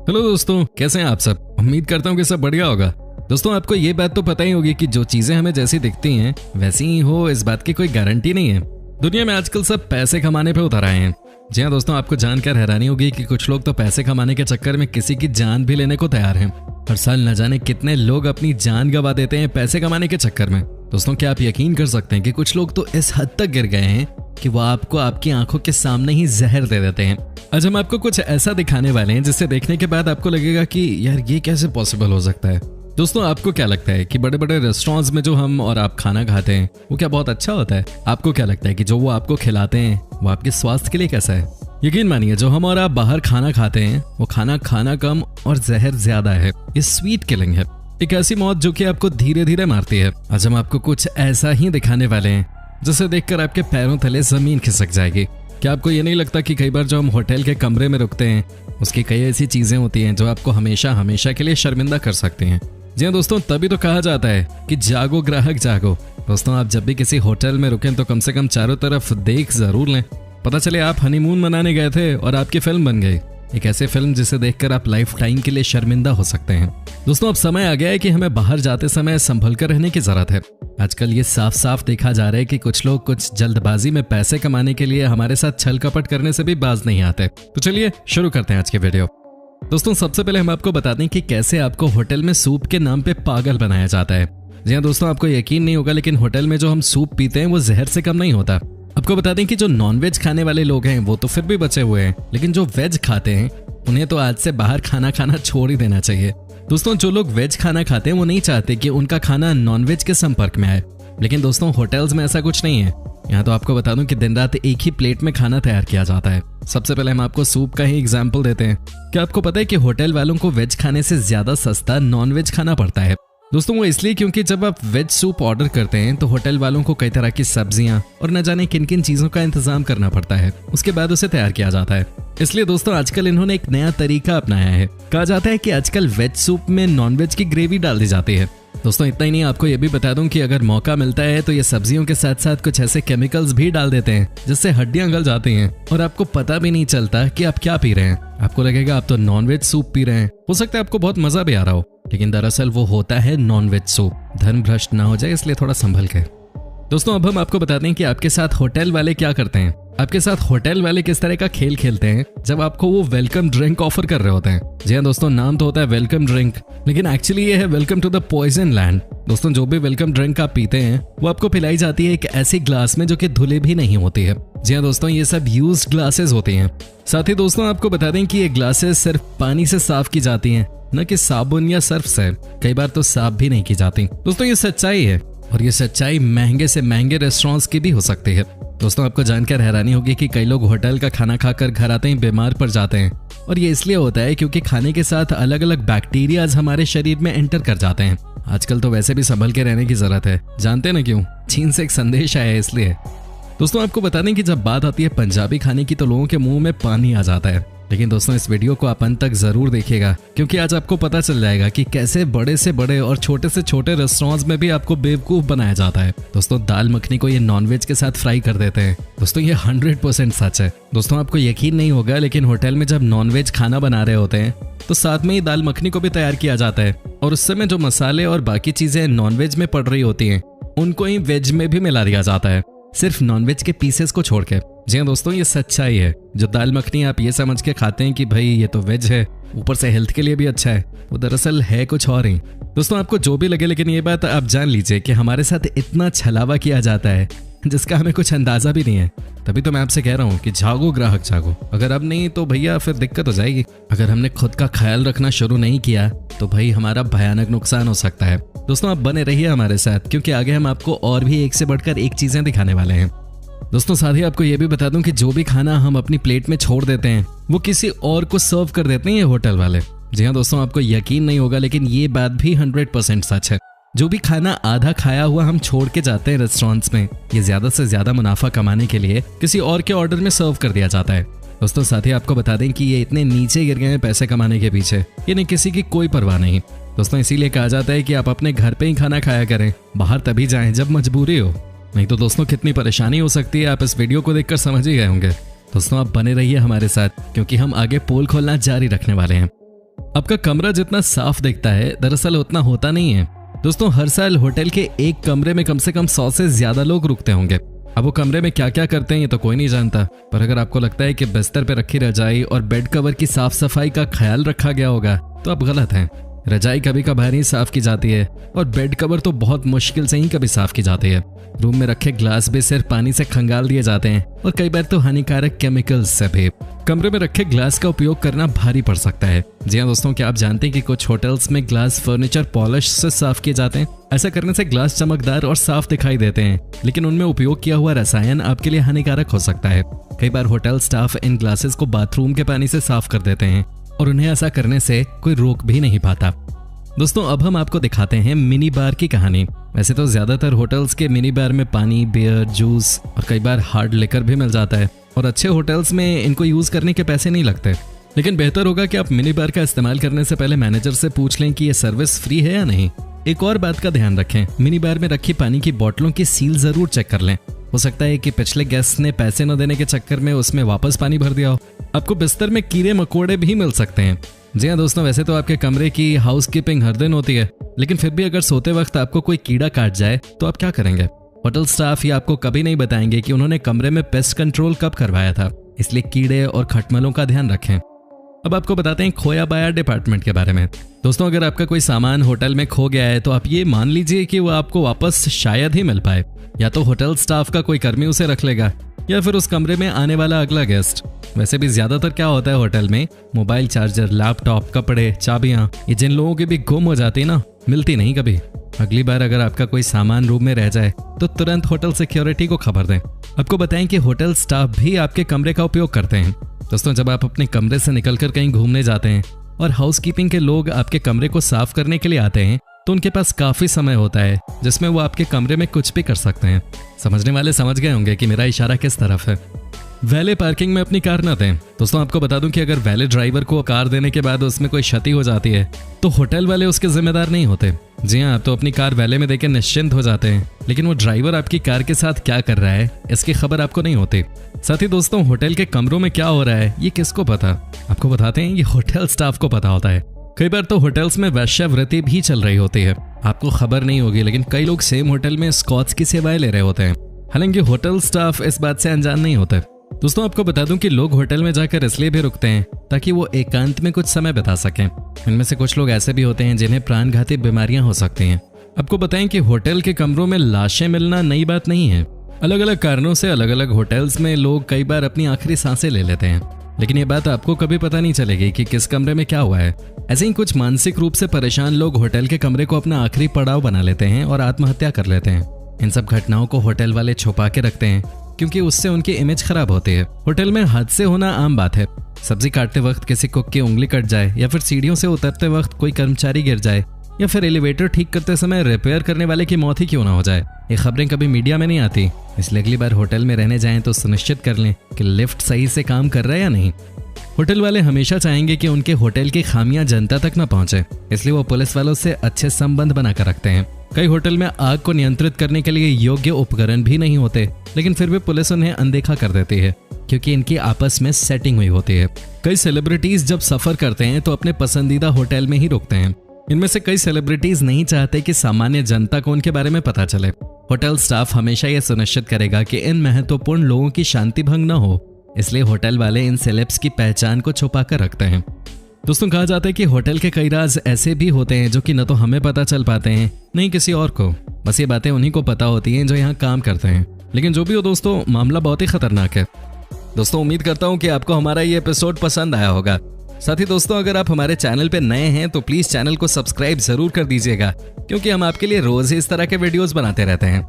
Hello दोस्तों, कैसे हैं आप सब। उम्मीद करता हूँ कि सब बढ़िया होगा। दोस्तों, आपको ये बात तो पता ही होगी कि जो चीजें हमें जैसी दिखती हैं वैसी ही हो, इस बात की कोई गारंटी नहीं है। दुनिया में आजकल सब पैसे कमाने पे उतर आए हैं। जी हाँ दोस्तों, आपको जानकर हैरानी होगी कि कुछ लोग तो पैसे कमाने के चक्कर में किसी की जान भी लेने को तैयार हैं। हर साल न जाने कितने लोग अपनी जान गंवा देते हैं पैसे कमाने के चक्कर में। दोस्तों, क्या आप यकीन कर सकते हैं कि कुछ लोग तो इस हद तक गिर गए हैं कि वो आपको आपकी आंखों के सामने ही जहर दे देते हैं। आज हम आपको कुछ ऐसा दिखाने वाले हैं जिसे देखने के बाद आपको लगेगा कि यार ये कैसे पॉसिबल हो सकता है। दोस्तों, आपको क्या लगता है कि बड़े बड़े रेस्टोरेंट्स में जो हम और आप खाना खाते हैं वो क्या बहुत अच्छा होता है? आपको क्या लगता है कि जो वो आपको खिलाते हैं वो आपके स्वास्थ्य के लिए कैसा है? यकीन मानिए, जो हम और आप बाहर खाना खाते हैं वो खाना कम और जहर ज्यादा है। ये स्वीट किलिंग है, एक ऐसी मौत जो कि आपको धीरे धीरे मारती है। आज हम आपको कुछ ऐसा ही दिखाने वाले हैं जिसे देखकर आपके पैरों तले जमीन खिसक जाएगी। क्या आपको ये नहीं लगता कि कई बार जो हम होटल के कमरे में रुकते हैं उसकी कई ऐसी चीजें होती हैं जो आपको हमेशा हमेशा के लिए शर्मिंदा कर सकती हैं? जी हाँ दोस्तों, तभी तो कहा जाता है कि जागो ग्राहक जागो। दोस्तों, आप जब भी किसी होटल में रुकें तो कम से कम चारों तरफ देख जरूर लें। पता चले आप हनीमून मनाने गए थे और आपकी फिल्म बन गई, एक ऐसी फिल्म जिसे देखकर आप लाइफ टाइम के लिए शर्मिंदा हो सकते हैं। दोस्तों, अब समय आ गया है कि हमें बाहर जाते समय संभल कर रहने की जरूरत है। आजकल ये साफ साफ देखा जा रहा है कि कुछ लोग कुछ जल्दबाजी में पैसे कमाने के लिए हमारे साथ छल कपट करने से भी बाज नहीं आते। तो चलिए शुरू करते हैं आज के वीडियो। दोस्तों, सबसे पहले हम आपको बता दें कि कैसे आपको होटल में सूप के नाम पे पागल बनाया जाता है। जी हाँ दोस्तों, आपको यकीन नहीं होगा लेकिन होटल में जो हम सूप पीते हैं वो जहर से कम नहीं होता। आपको बता दें कि जो नॉनवेज खाने वाले लोग हैं वो तो फिर भी बचे हुए हैं, लेकिन जो वेज खाते हैं उन्हें तो आज से बाहर खाना खाना छोड़ ही देना चाहिए। दोस्तों, जो लोग वेज खाना खाते हैं वो नहीं चाहते कि उनका खाना नॉनवेज के संपर्क में आए, लेकिन दोस्तों होटल्स में ऐसा कुछ नहीं है। यहाँ तो आपको बता दूं कि दिन रात एक ही प्लेट में खाना तैयार किया जाता है। सबसे पहले हम आपको सूप का ही एग्जाम्पल देते हैं। क्या आपको पता है कि होटल वालों को वेज खाने से ज्यादा सस्ता नॉनवेज खाना पड़ता है? दोस्तों, वो इसलिए क्योंकि जब आप वेज सूप ऑर्डर करते हैं तो होटल वालों को कई तरह की सब्जियां और न जाने किन किन चीजों का इंतजाम करना पड़ता है, उसके बाद उसे तैयार किया जाता है। इसलिए दोस्तों आजकल इन्होंने एक नया तरीका अपनाया है। कहा जाता है कि आजकल वेज सूप में नॉनवेज की ग्रेवी डाल दी जाती है। दोस्तों, इतना ही नहीं, आपको ये भी बता दूं कि अगर मौका मिलता है तो ये सब्जियों के साथ साथ कुछ ऐसे केमिकल्स भी डाल देते हैं जिससे हड्डियां गल जाती हैं और आपको पता भी नहीं चलता कि आप क्या पी रहे हैं। आपको लगेगा आप तो नॉनवेज सूप पी रहे हैं। हो सकता है आपको बहुत मजा भी आ रहा हो, लेकिन दरअसल वो होता है नॉनवेज सूप। धर्म भ्रष्ट ना हो जाए इसलिए थोड़ा संभल के। दोस्तों, अब हम आपको बताते हैं कि आपके साथ होटल वाले क्या करते हैं। आपके साथ होटल वाले किस तरह का खेल खेलते हैं जब आपको वो वेलकम ड्रिंक ऑफर कर रहे होते हैं। जी हाँ दोस्तों, नाम तो होता है वेलकम ड्रिंक, लेकिन एक्चुअली ये है welcome to the poison land. दोस्तों, जो भी वेलकम ड्रिंक आप पीते हैं वो आपको पिलाई जाती है एक ऐसी ग्लास में जो कि धुले भी नहीं होती है। जी हाँ दोस्तों, ये सब यूज्ड ग्लासेस होती हैं। साथ ही दोस्तों आपको बता दें कि ये ग्लासेस सिर्फ पानी से साफ की जाती हैं, न कि साबुन या सर्फ से। कई बार तो साफ भी नहीं की जाती। दोस्तों, ये सच्चाई है और ये सच्चाई महंगे से महंगे रेस्टोरेंट्स की भी हो सकती है। दोस्तों, आपको जानकर हैरानी होगी कि कई लोग होटल का खाना खाकर घर आते ही बीमार पड़ जाते हैं, और ये इसलिए होता है क्योंकि खाने के साथ अलग अलग बैक्टीरियाज हमारे शरीर में एंटर कर जाते हैं। आजकल तो वैसे भी संभल के रहने की जरूरत है, जानते ना क्यों? चीन से एक संदेश आया है इसलिए। दोस्तों, आपको बता दें कि जब बात आती है पंजाबी खाने की तो लोगों के मुंह में पानी आ जाता है, लेकिन दोस्तों इस वीडियो को आप अंत तक जरूर देखिएगा क्योंकि आज आपको पता चल जाएगा कि कैसे बड़े से बड़े और छोटे से छोटे रेस्टोरेंट्स में भी आपको बेवकूफ बनाया जाता है। दोस्तों, दाल मखनी को ये नॉनवेज के साथ फ्राई कर देते हैं। दोस्तों, ये 100% सच है। दोस्तों, आपको यकीन नहीं होगा लेकिन होटल में जब नॉनवेज खाना बना रहे होते हैं तो साथ में ही दाल मखनी को भी तैयार किया जाता है, और उस समय जो मसाले और बाकी चीजें नॉनवेज में पड़ रही होती हैं उनको ही वेज में भी मिला दिया जाता है, सिर्फ नॉनवेज के पीसेस को छोड़ के। जी हाँ दोस्तों, ये सच्चाई है। जो दाल मखनी आप ये समझ के खाते हैं कि भाई ये तो वेज है, ऊपर से हेल्थ के लिए भी अच्छा है, वो दरअसल है कुछ और ही। दोस्तों, आपको जो भी लगे लेकिन ये बात आप जान लीजिए कि हमारे साथ इतना छलावा किया जाता है जिसका हमें कुछ अंदाजा भी नहीं है। तभी तो मैं आपसे कह रहा हूँ कि जागो ग्राहक जागो। अगर अब नहीं तो भैया फिर दिक्कत हो जाएगी। अगर हमने खुद का ख्याल रखना शुरू नहीं किया तो भाई हमारा भयानक नुकसान हो सकता है। दोस्तों, आप बने रहिए हमारे साथ क्योंकि आगे हम आपको और भी एक से बढ़कर एक चीजें दिखाने वाले हैं। दोस्तों, साथ ही आपको ये भी बता दूं कि जो भी खाना हम अपनी प्लेट में छोड़ देते हैं वो किसी और को सर्व कर देते हैं ये होटल वाले। जी हाँ दोस्तों, आपको यकीन नहीं होगा लेकिन ये बात भी 100% सच है। जो भी खाना आधा खाया हुआ हम छोड़ के जाते हैं रेस्टोरेंट्स में, ये ज्यादा से ज्यादा मुनाफा कमाने के लिए किसी और के ऑर्डर में सर्व कर दिया जाता है। दोस्तों, साथ ही आपको बता दें कि ये इतने नीचे गिर गए हैं पैसे कमाने के पीछे, इन्हें किसी की कोई परवाह नहीं। दोस्तों, इसीलिए कहा जाता है कि आप अपने घर पे ही खाना खाया करें, बाहर तभी जाएं जब मजबूरी हो। नहीं तो दोस्तों कितनी परेशानी हो सकती है आप इस वीडियो को देखकर समझ ही गए होंगे। दोस्तों, आप बने रहिए हमारे साथ क्योंकि हम आगे पोल खोलना जारी रखने वाले हैं। आपका कमरा जितना साफ दिखता है दरअसल उतना होता नहीं है। दोस्तों हर साल होटल के एक कमरे में कम से कम 100 से ज्यादा लोग रुकते होंगे। अब वो कमरे में क्या क्या करते हैं ये तो कोई नहीं जानता, पर अगर आपको लगता है कि बिस्तर पे रखी रजाई और बेड कवर की साफ सफाई का ख्याल रखा गया होगा तो आप गलत हैं। रजाई कभी कभार ही साफ की जाती है और बेड कवर तो बहुत मुश्किल से ही कभी साफ की जाती है। रूम में रखे ग्लास भी सिर्फ पानी से खंगाल दिए जाते हैं और कई बार तो हानिकारक केमिकल्स से भी। कमरे में रखे ग्लास का उपयोग करना भारी पड़ सकता है। जी हाँ दोस्तों, क्या आप जानते हैं कि कुछ होटल्स में ग्लास फर्नीचर पॉलिश से साफ किए जाते हैं। ऐसा करने से ग्लास चमकदार और साफ दिखाई देते हैं, लेकिन उनमें उपयोग किया हुआ रसायन आपके लिए हानिकारक हो सकता है। कई बार होटल स्टाफ इन ग्लासेस को बाथरूम के पानी से साफ कर देते हैं और उन्हें ऐसा करने से कोई रोक भी नहीं पाता। दोस्तों अब हम आपको दिखाते हैं मिनी बार की कहानी। वैसे तो ज्यादातर होटल्स के मिनी बार में पानी, बियर, जूस और कई बार हार्ड लिकर भी मिल जाता है और अच्छे होटल्स में इनको यूज करने के पैसे नहीं लगते। लेकिन बेहतर होगा कि आप मिनी बार का इस्तेमाल करने से पहले मैनेजर से पूछ लें कि ये सर्विस फ्री है या नहीं। एक और बात का ध्यान रखें, मिनी बार में रखी पानी की बोतलों की सील जरूर चेक कर लें। हो सकता है कि पिछले गेस्ट ने पैसे न देने के चक्कर में उसमें वापस पानी भर दिया हो। आपको बिस्तर में कीड़े मकोड़े भी मिल सकते हैं। जी हाँ दोस्तों, वैसे तो आपके कमरे की हाउसकीपिंग हर दिन होती है, लेकिन फिर भी अगर सोते वक्त आपको कोई कीड़ा काट जाए तो आप क्या करेंगे? होटल स्टाफ ये आपको कभी नहीं बताएंगे कि उन्होंने कमरे में पेस्ट कंट्रोल कब करवाया था, इसलिए कीड़े और खटमलों का ध्यान रखें। अब आपको बताते हैं खोया बाया डिपार्टमेंट के बारे में। दोस्तों अगर आपका कोई सामान होटल में खो गया है तो आप ये मान लीजिए कि वो आपको वापस शायद ही मिल पाए। या तो होटल स्टाफ का कोई कर्मी उसे रख लेगा या फिर उस कमरे में आने वाला अगला गेस्ट। वैसे भी ज्यादातर क्या होता है होटल में, मोबाइल चार्जर, लैपटॉप, कपड़े, चाबियां, ये जिन लोगों की भी गुम हो जाती है ना, मिलती नहीं कभी। अगली बार अगर आपका कोई सामान रूम में रह जाए तो तुरंत होटल सिक्योरिटी को खबर दें। आपको बताएं कि होटल स्टाफ भी आपके कमरे का उपयोग करते हैं। दोस्तों जब आप अपने कमरे से निकलकर कहीं घूमने जाते हैं और हाउसकीपिंग के लोग आपके कमरे को साफ करने के लिए आते हैं तो उनके पास काफी समय होता है जिसमें वो आपके कमरे में कुछ भी कर सकते हैं। समझने वाले समझ गए होंगे कि मेरा इशारा किस तरफ है। वैले पार्किंग में अपनी कार न दें। दोस्तों आपको बता दूं कि अगर वैले ड्राइवर को कार देने के बाद उसमें कोई क्षति हो जाती है तो होटल वाले उसके जिम्मेदार नहीं होते। जी हाँ, आप तो अपनी कार वैले में देकर निश्चिंत हो जाते हैं, लेकिन वो ड्राइवर आपकी कार के साथ क्या कर रहा है इसकी खबर आपको नहीं होती। साथ ही दोस्तों होटल के कमरों में क्या हो रहा है ये किसको पता? आपको बताते हैं, ये होटल स्टाफ को पता होता है। कई बार तो होटल्स में वेश्यावृत्ति भी चल रही होती है, आपको खबर नहीं होगी, लेकिन कई लोग सेम होटल में स्कॉच की सेवाएं ले रहे होते हैं। हालांकि होटल स्टाफ इस बात से अनजान नहीं होते। दोस्तों आपको बता दूं कि लोग होटल में जाकर इसलिए भी रुकते हैं ताकि वो एकांत में कुछ समय बिता सकें। इनमें से कुछ लोग ऐसे भी होते हैं जिन्हें प्राणघाती बीमारियां हो सकती हैं। आपको बताएं कि होटल के कमरों में लाशें मिलना नई बात नहीं है। अलग अलग कारणों से अलग अलग होटल्स में लोग कई बार अपनी आखिरी सांसें ले लेते हैं, लेकिन ये बात आपको कभी पता नहीं चलेगी कि किस कमरे में क्या हुआ है। ऐसे ही कुछ मानसिक रूप से परेशान लोग होटल के कमरे को अपना आखिरी पड़ाव बना लेते हैं और आत्महत्या कर लेते हैं। इन सब घटनाओं को होटल वाले छुपा के रखते हैं क्योंकि उससे उनकी इमेज खराब होती है। होटल में हादसे होना आम बात है। सब्जी काटते वक्त किसी कुक की उंगली कट जाए, या फिर सीढ़ियों से उतरते वक्त कोई कर्मचारी गिर जाए, या फिर एलिवेटर ठीक करते समय रिपेयर करने वाले की मौत ही क्यों ना हो जाए। ये खबरें कभी मीडिया में नहीं आती, इसलिए अगली बार होटल में रहने जाएं तो सुनिश्चित कर लें कि लिफ्ट सही से काम कर रहा है या नहीं। होटल वाले हमेशा चाहेंगे कि उनके होटल की खामियां जनता तक न पहुंचे, इसलिए वो पुलिस वालों से अच्छे संबंध बनाकर रखते हैं। कई होटल में आग को नियंत्रित करने के लिए योग्य उपकरण भी नहीं होते, लेकिन फिर भी पुलिस उन्हें अनदेखा कर देती है क्योंकि इनकी आपस में सेटिंग हुई होती है। कई सेलिब्रिटीज जब सफर करते हैं तो अपने पसंदीदा होटल में ही रुकते हैं। इनमें से कई सेलिब्रिटीज नहीं चाहते कि सामान्य जनता को उनके बारे में पता चले। होटल स्टाफ हमेशा यह सुनिश्चित करेगा कि इन महत्वपूर्ण लोगों की शांति भंग न हो, इसलिए होटल वाले इन सेलेब्स की पहचान को छुपा कर रखते हैं। दोस्तों कहा जाता है कि होटल के कई राज ऐसे भी होते हैं जो कि न तो हमें पता चल पाते हैं नहीं किसी और को। बस ये बातें उन्हीं को पता होती हैं जो यहाँ काम करते हैं। लेकिन जो भी हो दोस्तों, मामला बहुत ही खतरनाक है। दोस्तों उम्मीद करता हूँ कि आपको हमारा ये एपिसोड पसंद आया होगा। साथ ही दोस्तों अगर आप हमारे चैनल पे नए हैं तो प्लीज चैनल को सब्सक्राइब जरूर कर दीजिएगा, क्योंकि हम आपके लिए रोज ही इस तरह के वीडियोस बनाते रहते हैं।